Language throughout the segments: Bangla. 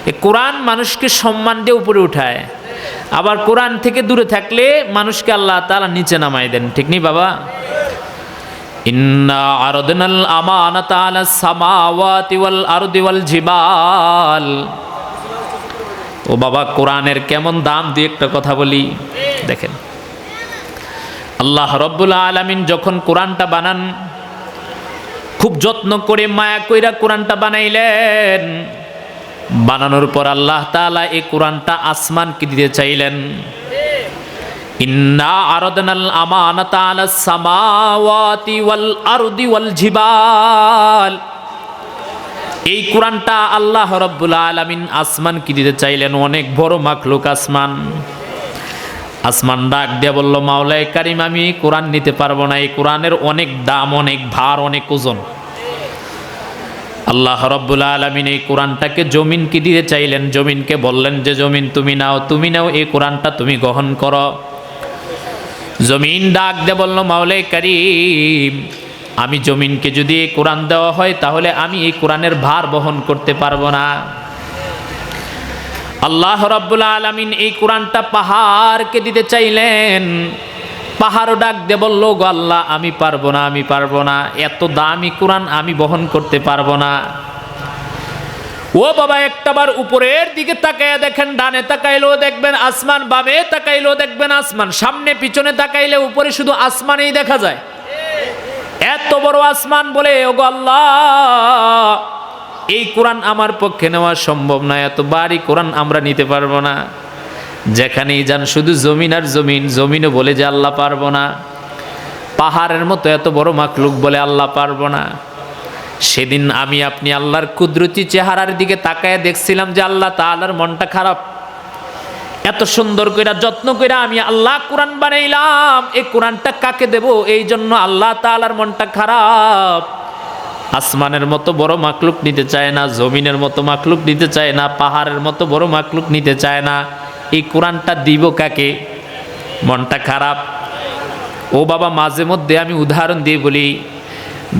এই কোরআন মানুষকে সম্মান দিয়ে উপরে উঠায়, আবার কোরআন থেকে দূরে থাকলে মানুষকে আল্লাহ তাআলা নিচে নামাই দেন। ঠিক নেই বাবা? ইন্না আরাদনাল আমানাতা আলাস সামাওয়াতি ওয়াল আরদি ওয়াল জিবাল। ও বাবা, কোরআনের কেমন দাম দিয়ে একটা কথা বলি। দেখেন, আল্লাহ রাব্বুল আলামিন যখন কোরআনটা বানান, খুব যত্ন করে মায়া কইরা কোরআনটা বানাইলেন। বানানোর পর আল্লাহ তাআলা এই কোরআনটা আসমানকে দিতে চাইলেন। ইন্না আরাদনাল আমানাতা আলাস সামাওয়াতি ওয়াল আরদি ওয়াল জিবাল। এই কোরআনটা আল্লাহ রাব্বুল আলামিন আসমানকে দিতে চাইলেন। অনেক বড় মাখলুক আসমান। আসমান ডাক দিয়ে বলল, মাওলায়ে কারীম, আমি কোরআন নিতে পারবো না, এই কোরআনের অনেক দাম, অনেক ভার, অনেক ওজন। আল্লাহ রাব্বুল আলামিন এই কোরআনটাকে জমিনকে দিতে চাইলেন। জমিনকে বললেন যে জমিন তুমি নাও, এই কোরআনটা তুমি গ্রহণ করো। জমিন ডাক দিয়ে বলল, মাওলায়ে কারীম, আমি জমিনকে যদি এই কোরআন দেওয়া হয় তাহলে আমি এই কোরআনের ভার বহন করতে পারবো না। আল্লাহ রাব্বুল আলামিন এই কোরআনটা পাহাড়কে দিতে চাইলেন। পাহাড়ও ডাক দিয়ে বলল, গো আল্লাহ, আমি পারবো না, এত দামি কোরআন আমি বহন করতে পারবো না। ও বাবা, একটাবার উপরের দিকে তাকাইয়া দেখেন, ডানে তাকাইলেও দেখবেন আসমান, বামে তাকাইলেও দেখবেন আসমান, সামনে পিছনে তাকাইলে উপরে শুধু আসমানই দেখা যায়। এত বড় আসমান বলে, ওগো আল্লাহ, এই কোরআন আমার পক্ষে নেওয়া সম্ভব না, এত ভারী কোরআন আমরা নিতে পারবো না। যেখানেই যান শুধু জমিন আর জমিন, জমিনও বলে যে আল্লাহ পারবো না। পাহাড়ের মতো এত বড় মাখলুক বলে আল্লাহ পারবো না। সেদিন আমি আপনি আল্লাহর কুদরতি চেহারার দিকে তাকায় দেখছিলাম যে আল্লাহ তাআলার মনটা খারাপ। এত সুন্দর কইরা যত্ন কইরা আমি আল্লাহ কোরআন বানাইলাম, এই কোরআনটা কাকে দেব? এই জন্য আল্লাহ তাআলার মনটা খারাপ। আসমানের মতো বড় মাখলুক নিতে চায় না, জমিনের মতো মাখলুক নিতে চায় না, পাহাড়ের মতো বড় মাখলুক নিতে চায় না। এই কোরআনটা দিব কাকে? মনটা খারাপ। ও বাবা, মাঝে মধ্যে আমি উদাহরণ দিয়ে বলি,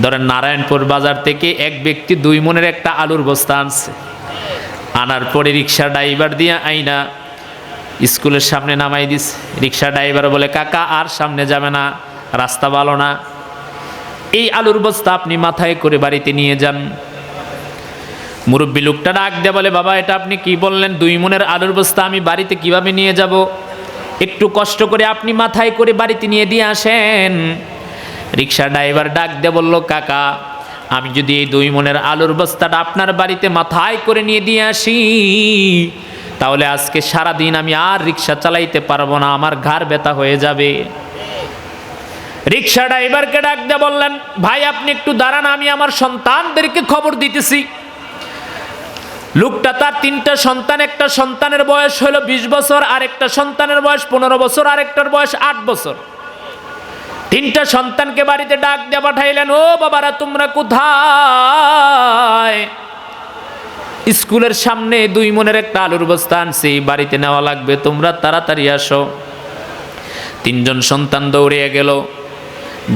ধরেন নারায়ণপুর বাজার থেকে এক ব্যক্তি 2 মনের একটা আলুর বস্তা আনছে। আনার পরে রিক্সা ড্রাইভার দিয়ে আইনা স্কুলের সামনে নামাই দিস। রিক্সা ড্রাইভার বলে, কাকা আর সামনে যাবে না, রাস্তা ভালো না, এই আলুর বস্তা আপনি মাথায় করে বাড়িতে নিয়ে যান। মুরব্বী লোকটা ডাক দিয়ে বলে, বাবা, এটা আপনি কি বললেন? 2 মনের আলুর বস্তা আমি বাড়িতে কিভাবে নিয়ে যাব? একটু কষ্ট করে আপনি মাথায় করে বাড়িতে নিয়ে দিয়ে আসেন। রিক্সা ড্রাইভার ডাক দিয়ে বলল, কাকা, আমি যদি এই 2 মনের আলুর বস্তাটা আপনার বাড়িতে মাথায় করে নিয়ে দিয়ে আসি, তাহলে আজকে সারাদিন আমি আর রিক্সা চালাইতে পারবো না, আমার ঘাড় ব্যথা হয়ে যাবে। রিক্সা ড্রাইভারকে ডাক দিয়ে বললেন, ভাই, আপনি একটু দাঁড়ান, আমি আমার সন্তানদেরকে খবর দিতেছি। লোকটা তার 3টা সন্তান, একটা সন্তানের বয়স হলো 20 বছর, আরেকটা সন্তানের বয়স 15 বছর, আরেকটার বয়স 8 বছর। 3টা সন্তানকে বাড়িতে ডাক দিয়ে পাঠাইলেন, ও বাবারা, তোমরা কোথায়? স্কুলের সামনে 2 মনের একটা আলুর বস্তা আনছি, বাড়িতে নেওয়া লাগবে, তোমরা তাড়াতাড়ি আসো। 3জন সন্তান দৌড়িয়ে গেল।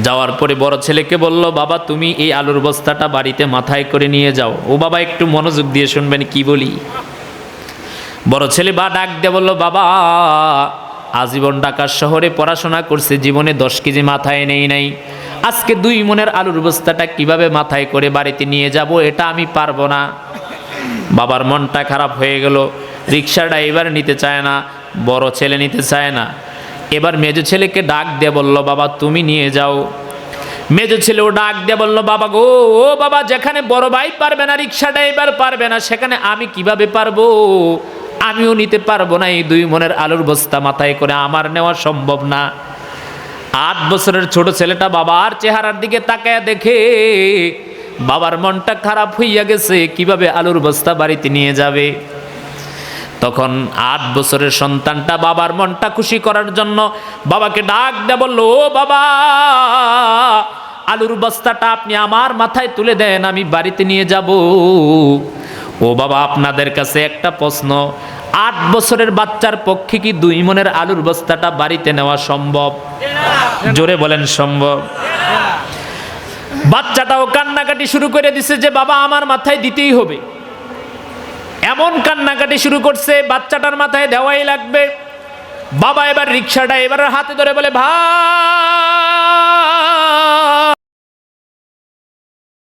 যাওয়ার পরে বড় ছেলেকে বলল, বাবা, তুমি এই আলুর বস্তাটা বাড়িতে মাথায় করে নিয়ে যাও। ও বাবা, একটু মনোযোগ দিয়ে শুনবেন কি বলি। বড় ছেলে ডাক দিয়ে বলল, বাবা, আজীবন ঢাকা শহরে পড়াশোনা করছে, জীবনে 10 কেজি মাথায় নেই নাই, আজকে 2 মনের আলুর বস্তাটা কিভাবে মাথায় করে বাড়িতে নিয়ে যাব? এটা আমি পারবো না। বাবার মনটা খারাপ হয়ে গেল। রিক্সা ড্রাইভার নিতে চায় না, বড় ছেলে নিতে চায় না। এবার মেজো ছেলেকে ডাক দিয়ে বলল, বাবা, তুমি নিয়ে যাও। মেজো ছেলেও ডাক দিয়ে বলল, বাবা গো, ও বাবা, যেখানে বড় ভাই পারবে না, রিক্সা ড্রাইভার পারবে না, সেখানে আমি কিভাবে পারবো? আমিও নিতে পারবো না, এই 2 মনের আলুর বস্তা মাথায় করে আমার নেওয়া সম্ভব না। 8 বছরের ছোট ছেলেটা বাবার চেহারার দিকে তাকায় দেখে বাবার মনটা খারাপ হইয়া গেছে, কিভাবে আলুর বস্তা বাড়িতে নিয়ে যাবে। তখন 8 বছরের সন্তানটা বাবার মনটা খুশি করার জন্য বাবাকে ডাক দিয়ে বলল, ও বাবা, আলুর বস্তাটা আপনি আমার মাথায় তুলে দেন, আমি বাড়িতে নিয়ে যাব। ও বাবা, আপনাদের কাছে একটা প্রশ্ন, 8 বছরের বাচ্চার পক্ষে কি 2 মনের আলুর বস্তাটা বাড়িতে নেওয়া সম্ভব? জোরে বলেন, সম্ভব? বাচ্চাটাও কান্নাকাটি শুরু করে দিছে যে বাবা, আমার মাথায় দিতেই হবে। এমন কান্নাকাটি শুরু করছে, বাচ্চাটার মাথায় দেওয়াই লাগবে। বাবা এবার রিক্সাটা এবার হাতে ধরে বলে, ভাই